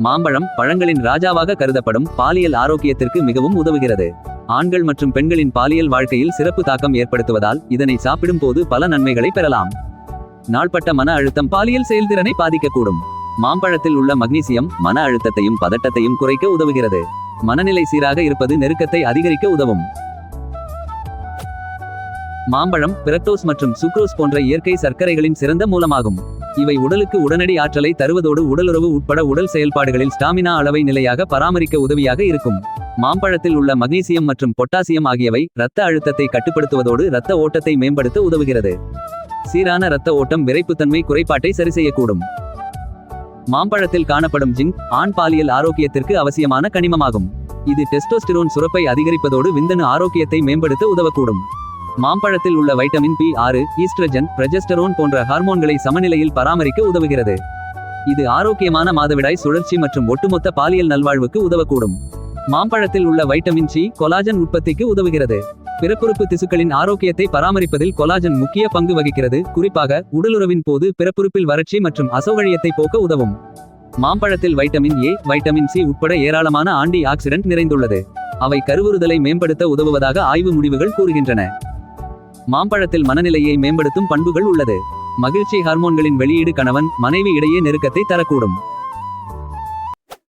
மாம்பழம் பழங்களின் ராஜாவாக கருதப்படும் பாலியல் ஆரோக்கியத்திற்கு மிகவும் உதவுகிறது. ஆண்கள் மற்றும் பெண்களின் பாலியல் வாழ்க்கையில் சிறப்பு தாக்கம் ஏற்படுத்துவதால் இதனை சாப்பிடும் போது பல நன்மைகளை பெறலாம். நாள்பட்ட மன அழுத்தம் பாலியல் செயல்திறனை பாதிக்கக்கூடும். மாம்பழத்தில் உள்ள மக்னீசியம் மன அழுத்தத்தையும் பதட்டத்தையும் குறைக்க உதவுகிறது. மனநிலை சீராக இருப்பது நெருக்கத்தை அதிகரிக்க உதவும். மாம்பழம் பிரக்டோஸ் மற்றும் சுக்ரோஸ் போன்ற இயற்கை சர்க்கரைகளின் சிறந்த மூலமாகும். இவை உடலுக்கு உடனடி ஆற்றலை தருவதோடு உடலுறவு உட்பட உடல் செயல்பாடுகளில் ஸ்டாமினா அளவை நிலையாக பராமரிக்க உதவியாக இருக்கும். மாம்பழத்தில் உள்ள மக்னீசியம் மற்றும் பொட்டாசியம் ஆகியவை இரத்த அழுத்தத்தை கட்டுப்படுத்துவதோடு இரத்த ஓட்டத்தை மேம்படுத்த உதவுகிறது. சீரான இரத்த ஓட்டம் விரைப்புத்தன்மை குறைபாட்டை சரிசெய்யக்கூடும். மாம்பழத்தில் காணப்படும் ஜிங்க் ஆண் பாலியல் ஆரோக்கியத்திற்கு அவசியமான கனிமமாகும். இது டெஸ்டோஸ்டிரோன் சுரப்பை அதிகரிப்பதோடு விந்தணு ஆரோக்கியத்தை மேம்படுத்த உதவக்கூடும். மாம்பழத்தில் உள்ள வைட்டமின் பி6 ஈஸ்ட்ரஜன் பிரஜெஸ்டரோன் போன்ற ஹார்மோன்களை சமநிலையில் பராமரிக்க உதவுகிறது. இது ஆரோக்கியமான மாதவிடாய் சுழற்சி மற்றும் ஒட்டுமொத்த பாலியல் நல்வாழ்வுக்கு உதவக்கூடும். மாம்பழத்தில் உள்ள வைட்டமின் சி கொலாஜன் உற்பத்திக்கு உதவுகிறது. பிறப்புறுப்பு திசுக்களின் ஆரோக்கியத்தை பராமரிப்பதில் கொலாஜன் முக்கிய பங்கு வகிக்கிறது. குறிப்பாக உடலுறவின் போது பிறப்புறுப்பில் வறட்சி மற்றும் அசௌகரியத்தை போக்க உதவும். மாம்பழத்தில் வைட்டமின் ஏ வைட்டமின் சி உட்பட ஏராளமான ஆன்டி ஆக்சிடென்ட் நிறைந்துள்ளது. அவை கருவுறுதலை மேம்படுத்த உதவுவதாக ஆய்வு முடிவுகள் கூறுகின்றன. மாம்பழத்தில் மனநிலையை மேம்படுத்தும் பண்புகள் உள்ளது. மகிழ்ச்சி ஹார்மோன்களின் வெளியீடு கணவன் மனைவி இடையே நெருக்கத்தை தரக்கூடும்.